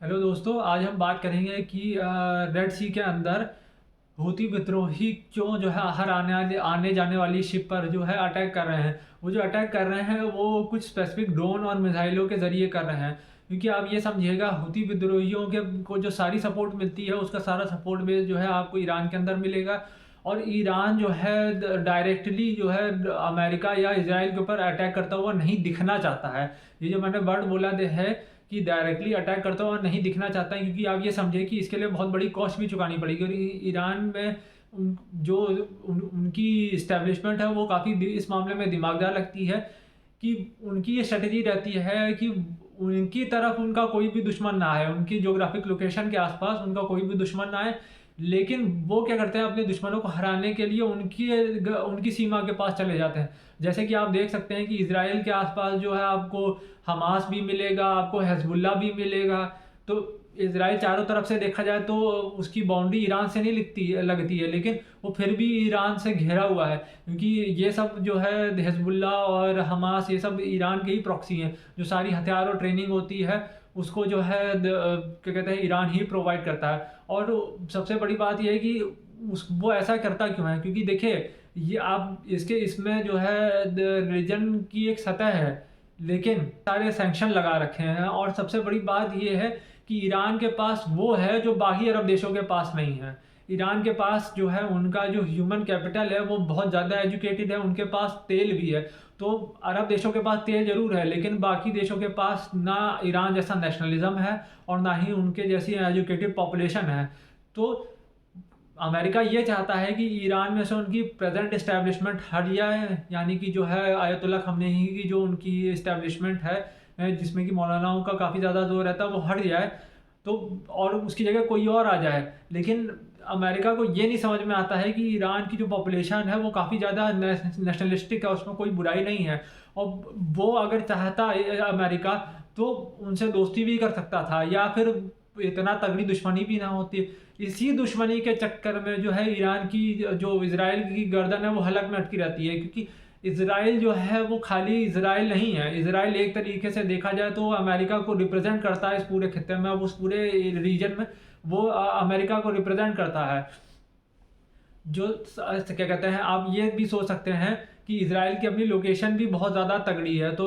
Hello दोस्तों, आज हम बात करेंगे कि रेड सी के अंदर हूती विद्रोही क्यों जो है हर आने जाने वाली शिप पर जो है अटैक कर रहे हैं। वो जो अटैक कर रहे हैं वो कुछ स्पेसिफिक ड्रोन और मिसाइलों के ज़रिए कर रहे हैं। क्योंकि आप ये समझिएगा, हूती विद्रोहियों के को जो सारी सपोर्ट मिलती है उसका सारा सपोर्ट बेस जो है आपको ईरान के अंदर मिलेगा। और ईरान जो है डायरेक्टली जो है अमेरिका या इसराइल के ऊपर अटैक करता हुआ नहीं दिखना चाहता है। ये जो मैंने वर्ड बोला है कि डायरेक्टली अटैक करता हुआ नहीं दिखना चाहता है, क्योंकि आप ये समझिए कि इसके लिए बहुत बड़ी कॉस्ट भी चुकानी पड़ेगी। और ईरान में उनकी इस्टेब्लिशमेंट है वो काफ़ी इस मामले में दिमागदार लगती है कि उनकी ये स्ट्रेटजी रहती है कि उनकी तरफ उनका कोई भी दुश्मन ना आए, उनकी ज्योग्राफिक लोकेशन के आसपास उनका कोई भी दुश्मन ना आए। लेकिन वो क्या करते हैं, अपने दुश्मनों को हराने के लिए उनकी उनकी सीमा के पास चले जाते हैं। जैसे कि आप देख सकते हैं कि इजराइल के आसपास जो है आपको हमास भी मिलेगा, आपको हिजबुल्लाह भी मिलेगा। तो इजराइल चारों तरफ से देखा जाए तो उसकी बाउंड्री ईरान से नहीं लगती है, लेकिन वो फिर भी ईरान से घिरा हुआ है, क्योंकि ये सब जो है हिजबुल्लाह और हमास ये सब ईरान के ही प्रॉक्सी हैं। जो सारी हथियार और ट्रेनिंग होती है उसको जो है क्या कहते हैं, ईरान ही प्रोवाइड करता है। और सबसे बड़ी बात यह है कि वो ऐसा करता क्यों है, क्योंकि देखिए ये आप इसमें जो है रिलीजन की एक सतह है, लेकिन सारे सैंक्शन लगा रखे हैं। और सबसे बड़ी बात यह है कि ईरान के पास वो है जो बाकी अरब देशों के पास नहीं है। ईरान के पास जो है उनका जो ह्यूमन कैपिटल है वो बहुत ज़्यादा एजुकेटेड है, उनके पास तेल भी है। तो अरब देशों के पास तेल जरूर है, लेकिन बाकी देशों के पास ना ईरान जैसा नेशनलिज्म है और ना ही उनके जैसी एजुकेटेड पॉपुलेशन है। तो अमेरिका ये चाहता है कि ईरान में से उनकी प्रेजेंट इस्टेब्लिशमेंट हट जाए, यानी कि जो है आयतुल्ला खमेनी की जो उनकी इस्टेब्लिशमेंट है जिसमें कि मौलानाओं का काफ़ी ज़्यादा जोर रहता है, वो हट जाए। तो और उसकी जगह कोई और आ जाए। लेकिन अमेरिका को ये नहीं समझ में आता है कि ईरान की जो पॉपुलेशन है वो काफ़ी ज़्यादा नेशनलिस्टिक है, उसमें कोई बुराई नहीं है। और वो अगर चाहता अमेरिका तो उनसे दोस्ती भी कर सकता था, या फिर इतना तगड़ी दुश्मनी भी ना होती। इसी दुश्मनी के चक्कर में जो है ईरान की जो इजराइल की गर्दन है वो हलक में अटकी रहती है, क्योंकि इजराइल जो है वो खाली इजराइल नहीं है। इजराइल एक तरीके से देखा जाए तो अमेरिका को रिप्रेजेंट करता है इस पूरे खित्ते में, अब उस पूरे रीजन में वो अमेरिका को रिप्रेजेंट करता है। जो क्या कहते हैं, आप ये भी सोच सकते हैं कि इसराइल की अपनी लोकेशन भी बहुत ज़्यादा तगड़ी है। तो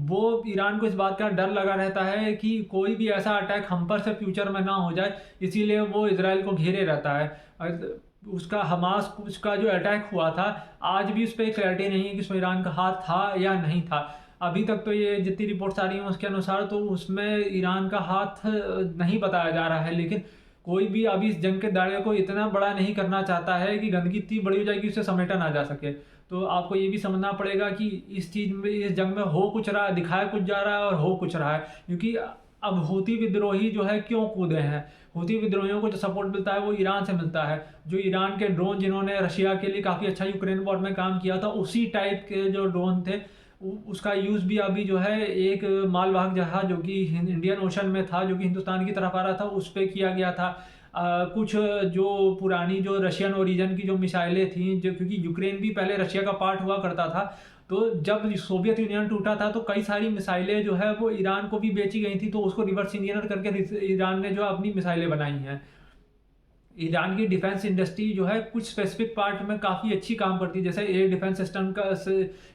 वो ईरान को इस बात का डर लगा रहता है कि कोई भी ऐसा अटैक हम पर से फ्यूचर में ना हो जाए, इसीलिए वो इसराइल को घेरे रहता है। उसका हमास उसका जो अटैक हुआ था, आज भी उस पर क्लैरिटी नहीं है कि उसमें ईरान का हाथ था या नहीं था। अभी तक तो ये जितनी रिपोर्ट्स आ रही हैं उसके अनुसार तो उसमें ईरान का हाथ नहीं बताया जा रहा है। लेकिन कोई भी अभी इस जंग के दायरे को इतना बड़ा नहीं करना चाहता है कि गंदगी इतनी बड़ी हो जाए कि उसे समेटा ना जा सके। तो आपको ये भी समझना पड़ेगा कि इस चीज़ में, इस जंग में हो कुछ रहा है, दिखाया कुछ जा रहा है और हो कुछ रहा है। क्योंकि अब हूती विद्रोही जो है क्यों कूदे हैं, हूती विद्रोहियों को जो सपोर्ट मिलता है वो ईरान से मिलता है। जो ईरान के ड्रोन जिन्होंने रशिया के लिए काफ़ी अच्छा यूक्रेन वॉर में काम किया था, उसी टाइप के जो ड्रोन थे उसका यूज़ भी अभी जो है एक मालवाहक जहाज जो कि इंडियन ओशन में था, जो कि हिंदुस्तान की तरफ आ रहा था, उस पर किया गया था। कुछ जो पुरानी जो रशियन ओरिजिन की जो मिसाइलें थी, जो क्योंकि यूक्रेन भी पहले रशिया का पार्ट हुआ करता था, तो जब सोवियत यूनियन टूटा था तो कई सारी मिसाइलें जो है वो ईरान को भी बेची गई थी। तो उसको रिवर्स इंजीनियर करके ईरान ने जो अपनी मिसाइलें बनाई हैं। ईरान की डिफेंस इंडस्ट्री जो है कुछ स्पेसिफिक पार्ट में काफ़ी अच्छी काम करती है, जैसे एयर डिफेंस सिस्टम का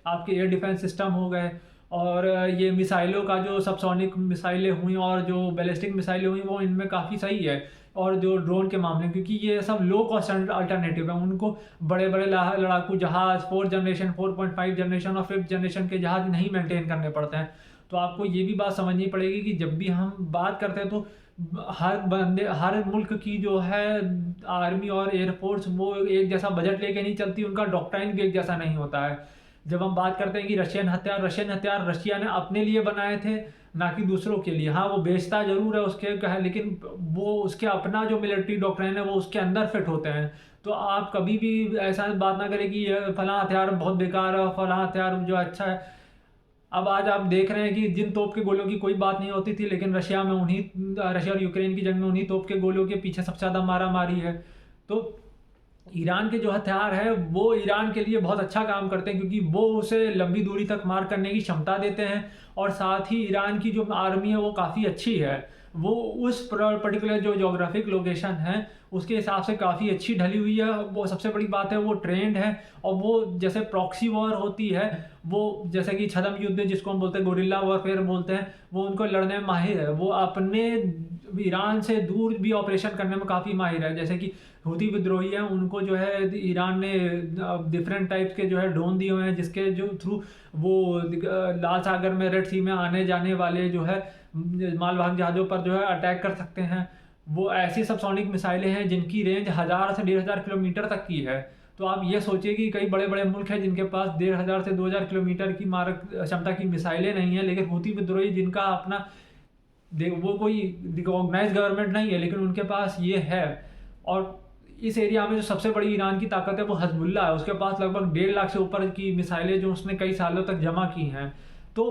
आपके एयर डिफेंस सिस्टम हो गए, और ये मिसाइलों का जो सबसोनिक मिसाइलें हुई और जो बैलिस्टिक मिसाइलें हुई वो इनमें काफ़ी सही है। और जो ड्रोन के मामले में, क्योंकि ये सब लो कॉस्ट अल्टरनेटिव है, उनको बड़े बड़े लड़ाकू जहाज़ 4 जनरेशन 4.5 जनरेशन और 5th जनरेशन के जहाज़ नहीं मेंटेन करने पड़ते हैं। तो आपको ये भी बात समझनी पड़ेगी कि जब भी हम बात करते हैं तो हर मुल्क की जो है आर्मी और एयरफोर्स वो एक जैसा बजट लेके नहीं चलती, उनका डॉक्ट्राइन भी एक जैसा नहीं होता है। जब हम बात करते हैं कि रशियन हथियार रशिया ने अपने लिए बनाए थे, ना कि दूसरों के लिए। हाँ, वो बेचता जरूर है उसके है, लेकिन वो उसके अपना जो मिलिट्री डॉक्ट्राइन है वो उसके अंदर फिट होते हैं। तो आप कभी भी ऐसा बात ना करें कि ये फलां हथियार बहुत बेकार है और फलां हथियार जो अच्छा है। अब आज आप देख रहे हैं कि जिन तोप के गोलों की कोई बात नहीं होती थी, लेकिन रशिया और यूक्रेन की जंग में उन्हीं तोप के गोलों के पीछे सबसे ज़्यादा मारा मारी है। तो ईरान के जो हथियार है वो ईरान के लिए बहुत अच्छा काम करते हैं, क्योंकि वो उसे लंबी दूरी तक मार करने की क्षमता देते हैं। और साथ ही ईरान की जो आर्मी है वो काफ़ी अच्छी है। वो उस पर्टिकुलर जो जोग्राफिक लोकेशन है उसके हिसाब से काफ़ी अच्छी ढली हुई है। वो सबसे बड़ी बात है, वो ट्रेंड है। और वो जैसे प्रॉक्सी वॉर होती है, वो जैसे कि छद्म युद्ध जिसको हम बोलते हैं, गोरिल्ला वॉरफेयर बोलते हैं, वो उनको लड़ने में माहिर है। वो अपने ईरान से दूर भी ऑपरेशन करने में काफ़ी माहिर है। जैसे कि हूती विद्रोही हैं, उनको जो है ईरान ने डिफरेंट टाइप्स के जो है ड्रोन दिए हुए हैं, जिसके जो थ्रू वो लाल सागर में, रेड सी में आने जाने वाले जो है मालवाहक जहाज़ों पर जो है अटैक कर सकते हैं। वो ऐसी सबसोनिक मिसाइलें हैं जिनकी रेंज 1000 से 1500 किलोमीटर तक की है। तो आप ये सोचिए कि कई बड़े-बड़े मुल्क हैं जिनके पास 1500 से 2000 किलोमीटर की मारक क्षमता की मिसाइलें नहीं हैं, लेकिन हूती विद्रोही जिनका अपना वो कोई रिकॉग्नाइज्ड गवर्नमेंट नहीं है, लेकिन उनके पास ये है। और इस एरिया में जो सबसे बड़ी ईरान की ताकत है वो हिज़्बुल्लाह है। उसके पास लगभग 1.5 लाख से ऊपर की मिसाइलें जो उसने कई सालों तक जमा की हैं। तो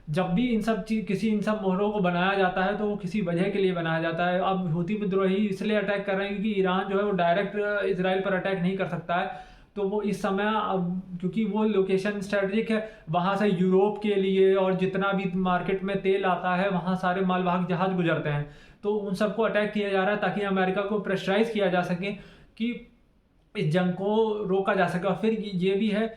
जब भी इन सब मोहरों को बनाया जाता है तो वो किसी वजह के लिए बनाया जाता है। अब हूती विद्रोही इसलिए अटैक कर रहे हैं क्योंकि ईरान जो है वो डायरेक्ट इज़राइल पर अटैक नहीं कर सकता है। तो वो इस समय अब क्योंकि वो लोकेशन स्ट्रेटेजिक है, वहाँ से यूरोप के लिए और जितना भी मार्केट में तेल आता है वहाँ सारे मालवाहक जहाज़ गुजरते हैं। तो उन सबको अटैक किया जा रहा है ताकि अमेरिका को प्रेशराइज़ किया जा सके कि इस जंग को रोका जा सके। और फिर ये भी है,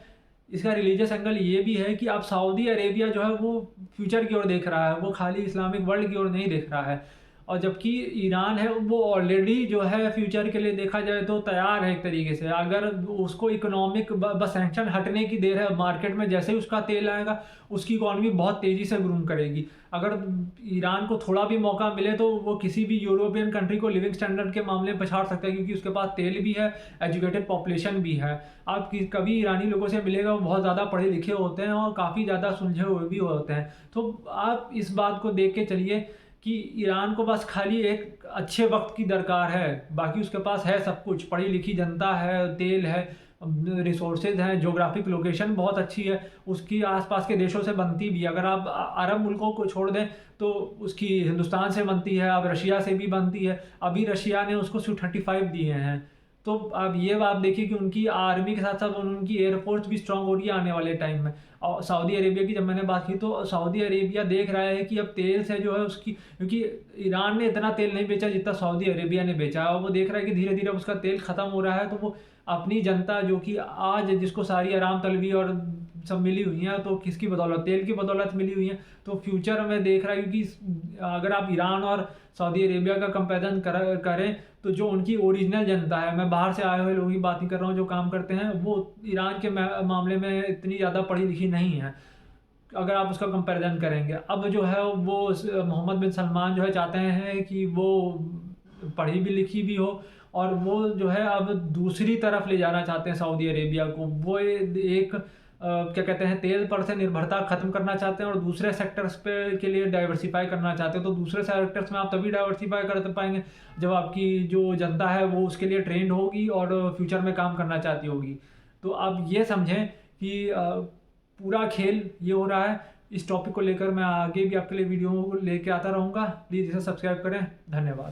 इसका रिलीजियस एंगल ये भी है कि अब सऊदी अरेबिया जो है वो फ्यूचर की ओर देख रहा है, वो खाली इस्लामिक वर्ल्ड की ओर नहीं देख रहा है। और जबकि ईरान है वो ऑलरेडी जो है फ्यूचर के लिए देखा जाए तो तैयार है एक तरीके से। अगर उसको इकोनॉमिक बस सैंक्शन हटने की देर है, मार्केट में जैसे ही उसका तेल आएगा उसकी इकॉनमी बहुत तेज़ी से ग्रूम करेगी। अगर ईरान को थोड़ा भी मौका मिले तो वो किसी भी यूरोपियन कंट्री को लिविंग स्टैंडर्ड के मामले में पछाड़ सकता है, क्योंकि उसके पास तेल भी है, एजुकेटेड पॉपुलेशन भी है। आप कभी ईरानी लोगों से मिलेगा, वो बहुत ज़्यादा पढ़े लिखे होते हैं और काफ़ी ज़्यादा सुलझे हुए भी होते हैं। तो आप इस बात को देख के चलिए कि ईरान को बस खाली एक अच्छे वक्त की दरकार है, बाकी उसके पास है सब कुछ, पढ़ी लिखी जनता है, तेल है, रिसोर्सेज हैं, ज्योग्राफिक लोकेशन बहुत अच्छी है, उसकी आसपास के देशों से बनती भी है। अगर आप अरब मुल्कों को छोड़ दें तो उसकी हिंदुस्तान से बनती है, अब रशिया से भी बनती है। अभी रशिया ने उसको Su-35 दिए हैं। तो अब ये आप देखिए कि उनकी आर्मी के साथ साथ उनकी एयरफोर्स भी स्ट्रांग हो रही है आने वाले टाइम में। और सऊदी अरेबिया की जब मैंने बात की तो सऊदी अरेबिया देख रहा है कि अब तेल से जो है उसकी, क्योंकि ईरान ने इतना तेल नहीं बेचा जितना सऊदी अरेबिया ने बेचा, और वो देख रहा है कि धीरे धीरे उसका तेल ख़त्म हो रहा है। तो वो अपनी जनता जो कि आज जिसको सारी आराम तलबी और सब मिली हुई हैं, तो किसकी बदौलत, तेल की बदौलत मिली हुई हैं। तो फ्यूचर में देख रहा है, क्योंकि अगर आप ईरान और सऊदी अरेबिया का कंपेरिजन करें तो जो उनकी ओरिजिनल जनता है, मैं बाहर से आए हुए लोगों की बात नहीं कर रहा हूँ, जो काम करते हैं, वो ईरान के मामले में इतनी ज़्यादा पढ़ी लिखी नहीं है अगर आप उसका कंपैरिजन करेंगे। अब जो है वो मोहम्मद बिन सलमान जो है चाहते हैं कि वो पढ़ी भी लिखी भी हो, और वो जो है अब दूसरी तरफ ले जाना चाहते हैं सऊदी अरेबिया को। वो एक क्या कहते हैं, तेल पर से निर्भरता ख़त्म करना चाहते हैं और दूसरे सेक्टर्स पे के लिए डाइवर्सिफ़ाई करना चाहते हैं। तो दूसरे सेक्टर्स में आप तभी डाइवर्सिफ़ाई कर पाएँगे जब आपकी जो जनता है वो उसके लिए ट्रेंड होगी और फ्यूचर में काम करना चाहती होगी। तो आप ये समझें कि पूरा खेल ये हो रहा है। इस टॉपिक को लेकर मैं आगे भी आपके लिए वीडियो लेके आता रहूँगा। प्लीज़ इसे सब्सक्राइब करें। धन्यवाद।